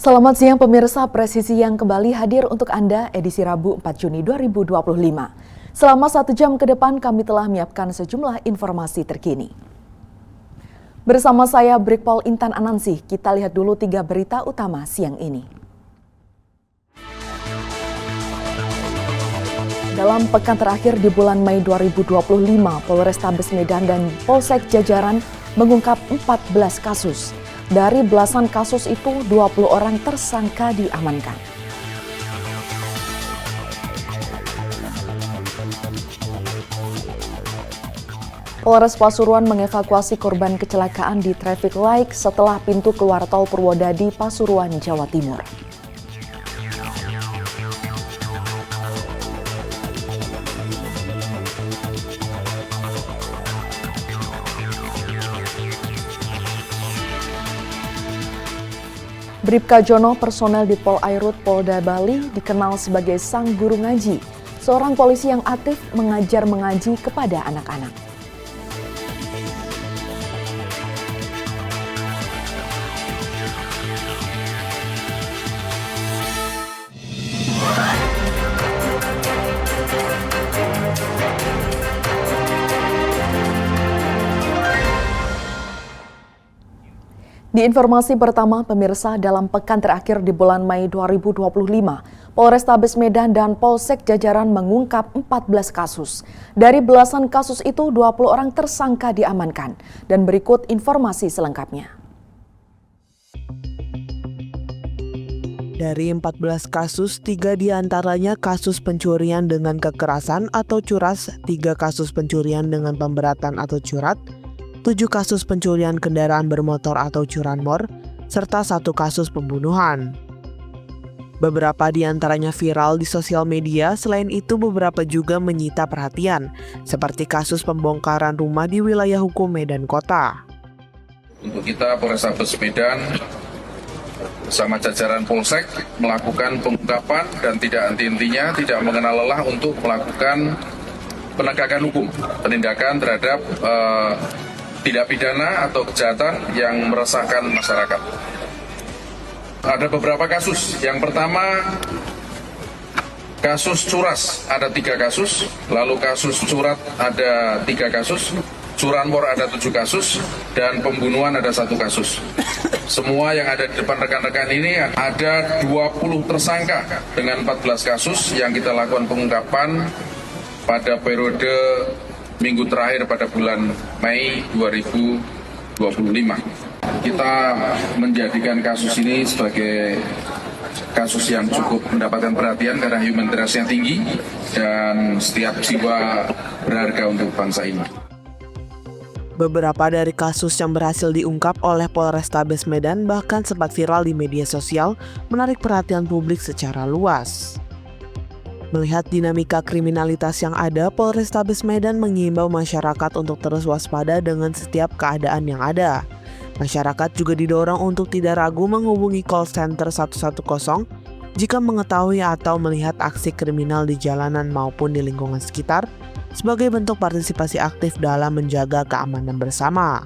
Selamat siang pemirsa, Presisi yang kembali hadir untuk Anda edisi Rabu 4 Juni 2025. Selama 1 jam ke depan kami telah menyiapkan sejumlah informasi terkini. Bersama saya Brigpol Intan Anansih, kita lihat dulu 3 berita utama siang ini. Dalam pekan terakhir di bulan Mei 2025, Polrestabes Medan dan Polsek Jajaran mengungkap 14 kasus. Dari belasan kasus itu, 20 orang tersangka diamankan. Polres Pasuruan mengevakuasi korban kecelakaan di traffic light setelah pintu keluar tol Purwodadi, Pasuruan, Jawa Timur. Bribka Jono, personel di Pol Airut Polda Bali, dikenal sebagai sang guru ngaji, seorang polisi yang aktif mengajar mengaji kepada anak-anak. Di informasi pertama, pemirsa, dalam pekan terakhir di bulan Mei 2025, Polrestabes Medan dan Polsek Jajaran mengungkap 14 kasus. Dari belasan kasus itu, 20 orang tersangka diamankan. Dan berikut informasi selengkapnya. Dari 14 kasus, 3 diantaranya kasus pencurian dengan kekerasan atau curas, 3 kasus pencurian dengan pemberatan atau curat, 7 kasus pencurian kendaraan bermotor atau curanmor, serta 1 kasus pembunuhan. Beberapa di antaranya viral di sosial media, selain itu beberapa juga menyita perhatian, seperti kasus pembongkaran rumah di wilayah hukum Medan Kota. Untuk kita, Polrestabes Medan bersama jajaran Polsek melakukan pengungkapan dan tidak henti-hentinya, tidak mengenal lelah untuk melakukan penegakan hukum, penindakan terhadap tindak pidana atau kejahatan yang meresahkan masyarakat. Ada beberapa kasus. Yang pertama, kasus curas ada 3 kasus, lalu kasus curat ada 3 kasus, curanmor ada 7 kasus, dan pembunuhan ada 1 kasus. Semua yang ada di depan rekan-rekan ini ada 20 tersangka dengan 14 kasus yang kita lakukan pengungkapan pada periode minggu terakhir pada bulan Mei 2025. Kita menjadikan kasus ini sebagai kasus yang cukup mendapatkan perhatian karena humanitariannya tinggi dan setiap jiwa berharga untuk bangsa ini. Beberapa dari kasus yang berhasil diungkap oleh Polrestabes Medan bahkan sempat viral di media sosial, menarik perhatian publik secara luas. Melihat dinamika kriminalitas yang ada, Polrestabes Medan mengimbau masyarakat untuk terus waspada dengan setiap keadaan yang ada. Masyarakat juga didorong untuk tidak ragu menghubungi call center 110 jika mengetahui atau melihat aksi kriminal di jalanan maupun di lingkungan sekitar, sebagai bentuk partisipasi aktif dalam menjaga keamanan bersama.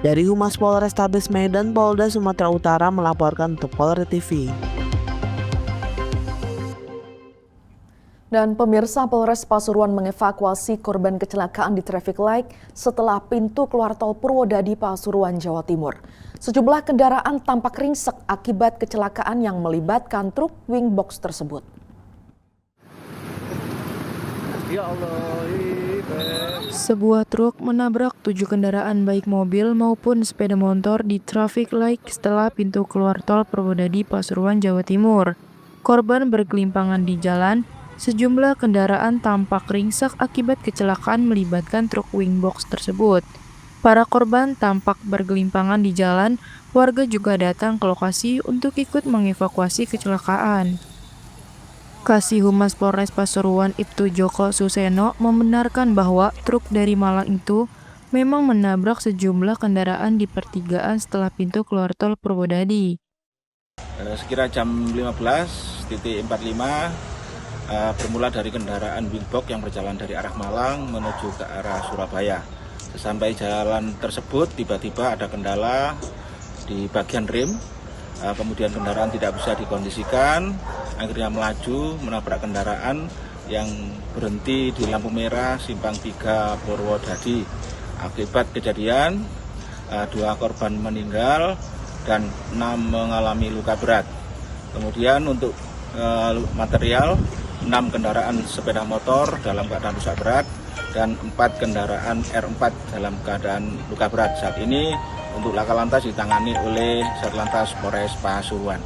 Dari Humas Polrestabes Medan, Polda Sumatera Utara melaporkan untuk Polri TV. Dan pemirsa, Polres Pasuruan mengevakuasi korban kecelakaan di traffic light setelah pintu keluar tol Purwodadi, Pasuruan, Jawa Timur. Sejumlah kendaraan tampak ringsek akibat kecelakaan yang melibatkan truk wing box tersebut. Sebuah truk menabrak 7 kendaraan baik mobil maupun sepeda motor di traffic light setelah pintu keluar tol Purwodadi, Pasuruan, Jawa Timur. Korban bergelimpangan di jalan. Sejumlah kendaraan tampak ringsek akibat kecelakaan melibatkan truk wing box tersebut. Para korban tampak bergelimpangan di jalan, warga juga datang ke lokasi untuk ikut mengevakuasi kecelakaan. Kasih Humas Polres Pasuruan Ibtu Joko Suseno membenarkan bahwa truk dari Malang itu memang menabrak sejumlah kendaraan di pertigaan setelah pintu keluar tol Purwodadi. Sekira jam 15.45 bermula dari kendaraan wing box yang berjalan dari arah Malang menuju ke arah Surabaya. Sesampai jalan tersebut tiba-tiba ada kendala di bagian rem kemudian kendaraan tidak bisa dikondisikan, akhirnya melaju menabrak kendaraan yang berhenti di lampu merah simpang 3 Purwodadi. Akibat kejadian 2 korban meninggal dan 6 mengalami luka berat. Kemudian untuk material 6 kendaraan sepeda motor dalam keadaan rusak berat dan 4 kendaraan R4 dalam keadaan luka berat. Saat ini untuk laka lantas ditangani oleh Satlantas Polres Pasuruan.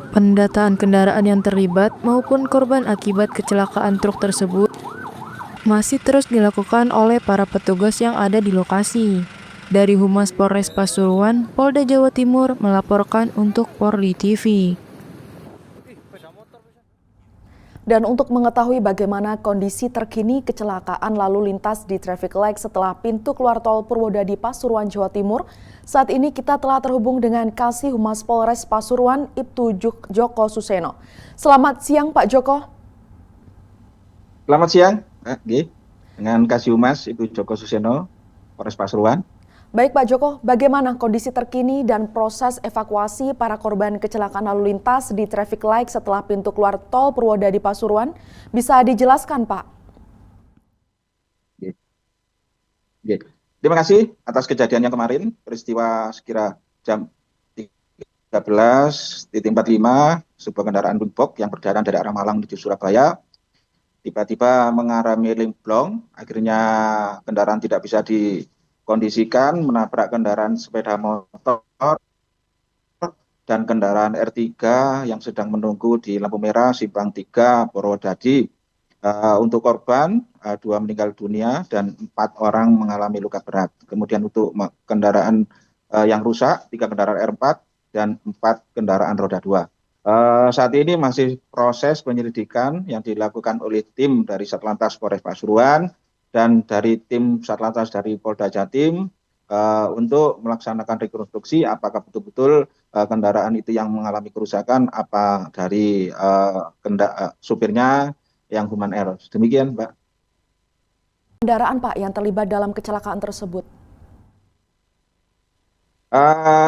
Pendataan kendaraan yang terlibat maupun korban akibat kecelakaan truk tersebut masih terus dilakukan oleh para petugas yang ada di lokasi. Dari Humas Polres Pasuruan, Polda Jawa Timur melaporkan untuk Polri TV. Dan untuk mengetahui bagaimana kondisi terkini kecelakaan lalu lintas di traffic light setelah pintu keluar tol Purwodadi Pasuruan Jawa Timur, saat ini kita telah terhubung dengan Kasih Humas Polres Pasuruan Ibtu Joko Suseno. Selamat siang Pak Joko. Selamat siang, dengan Kasih Humas Ibtu Joko Suseno, Polres Pasuruan. Baik Pak Joko, bagaimana kondisi terkini dan proses evakuasi para korban kecelakaan lalu lintas di traffic light setelah pintu keluar tol Purwodadi Pasuruan? Bisa dijelaskan Pak? Terima kasih atas kejadian yang kemarin, peristiwa sekira jam 13.45, sebuah kendaraan box yang berjalan dari arah Malang menuju Surabaya, tiba-tiba mengalami limblong, akhirnya kendaraan tidak bisa dikondisikan, menabrak kendaraan sepeda motor dan kendaraan R3 yang sedang menunggu di lampu merah simpang 3 Purwodadi. Untuk korban 2 meninggal dunia dan 4 orang mengalami luka berat. Kemudian untuk kendaraan yang rusak 3 kendaraan R4 dan 4 kendaraan roda 2. Saat ini masih proses penyelidikan yang dilakukan oleh tim dari Satlantas Polres Pasuruan dan dari tim Satlantas dari Polda Jatim untuk melaksanakan rekonstruksi apakah betul-betul kendaraan itu yang mengalami kerusakan, apa dari supirnya yang human error. Demikian, Mbak. Kendaraan Pak yang terlibat dalam kecelakaan tersebut?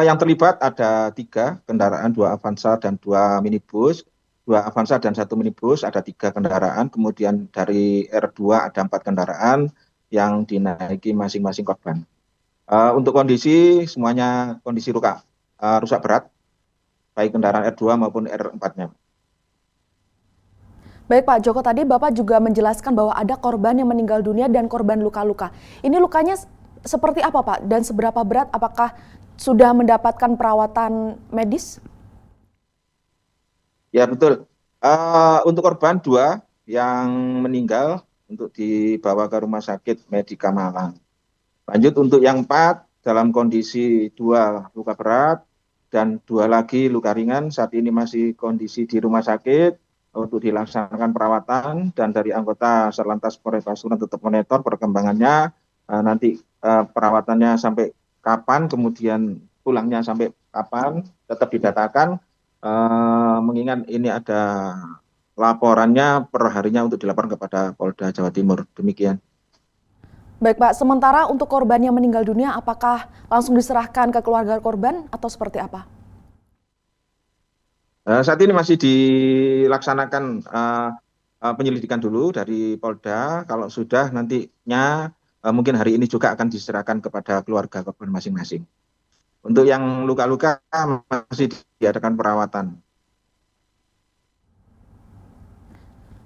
Yang terlibat ada 3 kendaraan, 2 Avanza dan 2 minibus. 2 Avanza dan 1 minibus, ada 3 kendaraan. Kemudian dari R2 ada 4 kendaraan yang dinaiki masing-masing korban. Untuk kondisi semuanya kondisi rusak berat, baik kendaraan R2 maupun R4-nya. Baik Pak Joko, tadi Bapak juga menjelaskan bahwa ada korban yang meninggal dunia dan korban luka-luka. Ini lukanya seperti apa Pak? Dan seberapa berat? Apakah sudah mendapatkan perawatan medis? Ya betul. Untuk korban 2 yang meninggal untuk dibawa ke Rumah Sakit Medika Malang. Lanjut untuk yang 4 dalam kondisi 2 luka berat dan 2 lagi luka ringan. Saat ini masih kondisi di rumah sakit untuk dilaksanakan perawatan, dan dari anggota Satlantas Polres Pasuruan tetap monitor perkembangannya, nanti perawatannya sampai kapan, kemudian pulangnya sampai kapan, tetap didatakan, mengingat ini ada laporannya per harinya untuk dilaporkan kepada Polda Jawa Timur. Demikian. Baik Pak, sementara untuk korban yang meninggal dunia, apakah langsung diserahkan ke keluarga korban atau seperti apa? Saat ini masih dilaksanakan penyelidikan dulu dari Polda. Kalau sudah nantinya mungkin hari ini juga akan diserahkan kepada keluarga korban masing-masing. Untuk yang luka-luka masih diadakan perawatan.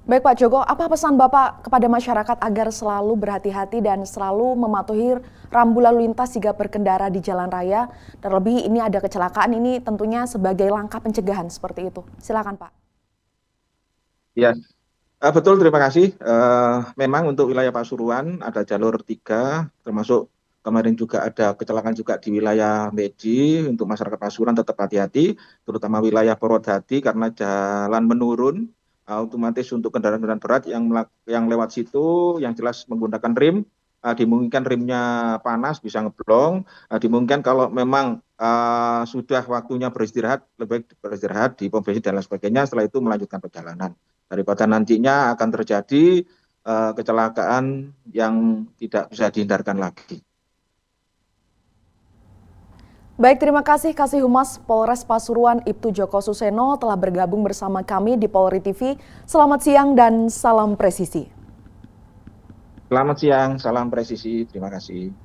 Baik Pak Joko, apa pesan Bapak kepada masyarakat agar selalu berhati-hati dan selalu mematuhi rambu lalu lintas jika berkendara di jalan raya? Terlebih ini ada kecelakaan, ini tentunya sebagai langkah pencegahan seperti itu. Silakan Pak. Ya, betul, terima kasih. Memang untuk wilayah Pasuruan ada jalur 3, termasuk kemarin juga ada kecelakaan juga di wilayah Meji. Untuk masyarakat Pasuruan tetap hati-hati, terutama wilayah Purwodadi karena jalan menurun. Otomatis untuk kendaraan-kendaraan berat yang lewat situ yang jelas menggunakan rim, dimungkinkan rimnya panas bisa ngeblong, dimungkinkan kalau memang sudah waktunya beristirahat, lebih baik beristirahat di pom bensin dan lain sebagainya, setelah itu melanjutkan perjalanan daripada nantinya akan terjadi kecelakaan yang tidak bisa dihindarkan lagi. Baik, terima kasih Kasih Humas Polres Pasuruan Ibtu Joko Suseno telah bergabung bersama kami di Polri TV. Selamat siang dan salam presisi. Selamat siang, salam presisi, terima kasih.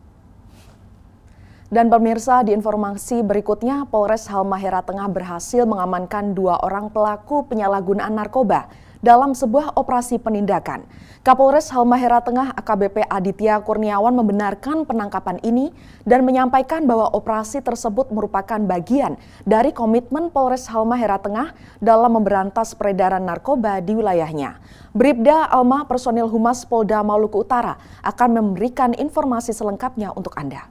Dan pemirsa, di informasi berikutnya, Polres Halmahera Tengah berhasil mengamankan 2 orang pelaku penyalahgunaan narkoba dalam sebuah operasi penindakan. Kapolres Halmahera Tengah AKBP Aditya Kurniawan membenarkan penangkapan ini dan menyampaikan bahwa operasi tersebut merupakan bagian dari komitmen Polres Halmahera Tengah dalam memberantas peredaran narkoba di wilayahnya. Bribda Alma personil Humas Polda Maluku Utara akan memberikan informasi selengkapnya untuk Anda.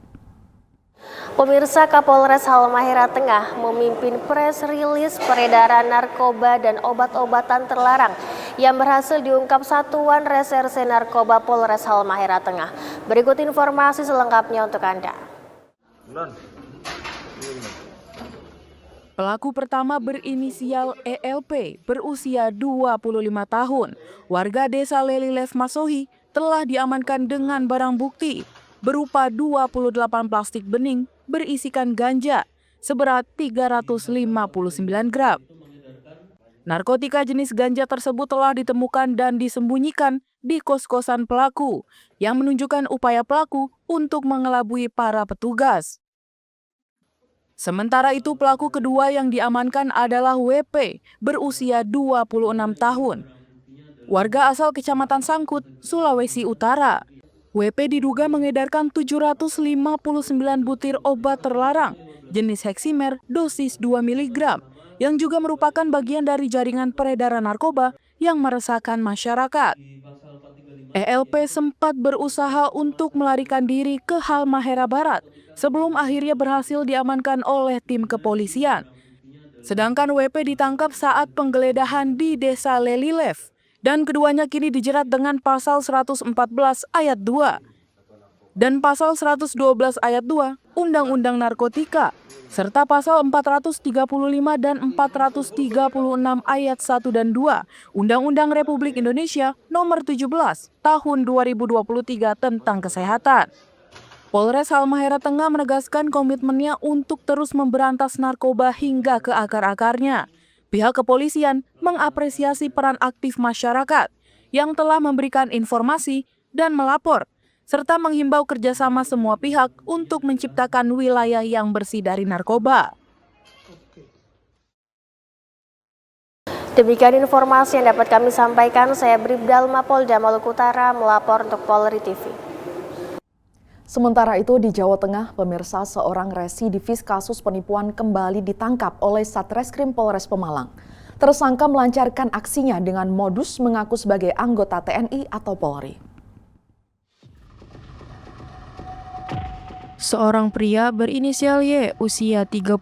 Pemirsa, Kapolres Halmahera Tengah memimpin press release peredaran narkoba dan obat-obatan terlarang yang berhasil diungkap Satuan Reserse Narkoba Polres Halmahera Tengah. Berikut informasi selengkapnya untuk Anda. Pelaku pertama berinisial ELP, berusia 25 tahun, warga desa Lelilev Masohi, telah diamankan dengan barang bukti berupa 28 plastik bening berisikan ganja seberat 359 gram. Narkotika jenis ganja tersebut telah ditemukan dan disembunyikan di kos-kosan pelaku yang menunjukkan upaya pelaku untuk mengelabui para petugas. Sementara itu, pelaku kedua yang diamankan adalah WP, berusia 26 tahun. Warga asal Kecamatan Sangkut, Sulawesi Utara. WP diduga mengedarkan 759 butir obat terlarang jenis heksimer dosis 2 mg yang juga merupakan bagian dari jaringan peredaran narkoba yang meresahkan masyarakat. ELP sempat berusaha untuk melarikan diri ke Halmahera Barat sebelum akhirnya berhasil diamankan oleh tim kepolisian. Sedangkan WP ditangkap saat penggeledahan di Desa Lelilev. Dan keduanya kini dijerat dengan pasal 114 ayat 2 dan pasal 112 ayat 2 Undang-Undang Narkotika serta pasal 435 dan 436 ayat 1 dan 2 Undang-Undang Republik Indonesia Nomor 17 Tahun 2023 tentang Kesehatan. Polres Halmahera Tengah menegaskan komitmennya untuk terus memberantas narkoba hingga ke akar-akarnya. Pihak kepolisian mengapresiasi peran aktif masyarakat yang telah memberikan informasi dan melapor, serta menghimbau kerjasama semua pihak untuk menciptakan wilayah yang bersih dari narkoba. Demikian informasi yang dapat kami sampaikan. Saya Bribda Alma Polda Maluku Utara melapor untuk Polri TV. Sementara itu di Jawa Tengah, pemirsa, seorang residivis kasus penipuan kembali ditangkap oleh Satreskrim Polres Pemalang. Tersangka melancarkan aksinya dengan modus mengaku sebagai anggota TNI atau Polri. Seorang pria berinisial Y, usia 33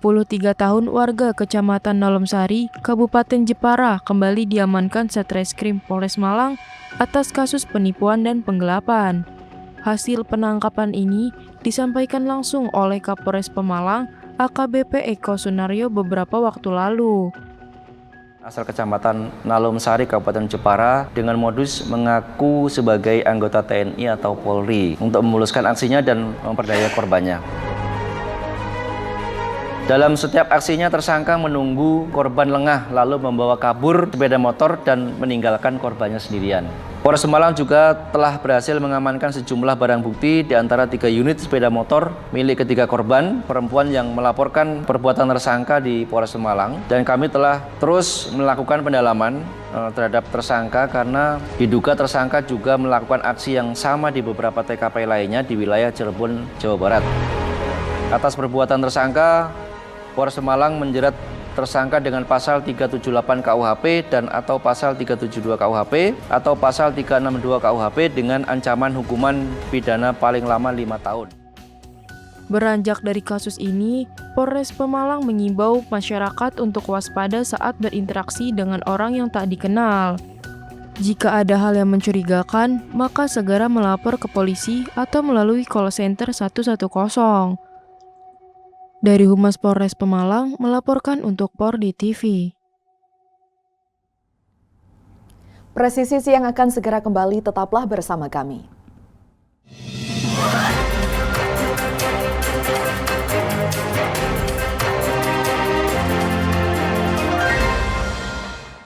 tahun, warga Kecamatan Nolomsari, Kabupaten Jepara, kembali diamankan Satreskrim Polres Malang atas kasus penipuan dan penggelapan. Hasil penangkapan ini disampaikan langsung oleh Kapolres Pemalang AKBP Eko Sunaryo beberapa waktu lalu. Asal Kecamatan Nolomsari, Kabupaten Jepara, dengan modus mengaku sebagai anggota TNI atau Polri untuk memuluskan aksinya dan memperdaya korbannya. Dalam setiap aksinya, tersangka menunggu korban lengah lalu membawa kabur sepeda motor dan meninggalkan korbannya sendirian. Polres Malang juga telah berhasil mengamankan sejumlah barang bukti di antara 3 unit sepeda motor milik ketiga korban perempuan yang melaporkan perbuatan tersangka di Polres Malang, dan kami telah terus melakukan pendalaman terhadap tersangka karena diduga tersangka juga melakukan aksi yang sama di beberapa TKP lainnya di wilayah Cirebon, Jawa Barat. Atas perbuatan tersangka, Polres Malang menjerat tersangka dengan pasal 378 KUHP dan atau pasal 372 KUHP atau pasal 362 KUHP dengan ancaman hukuman pidana paling lama 5 tahun. Beranjak dari kasus ini, Polres Pemalang mengimbau masyarakat untuk waspada saat berinteraksi dengan orang yang tak dikenal. Jika ada hal yang mencurigakan, maka segera melapor ke polisi atau melalui call center 110. Dari Humas Polres Pemalang melaporkan untuk Polri TV. Presisi Siang akan segera kembali, tetaplah bersama kami.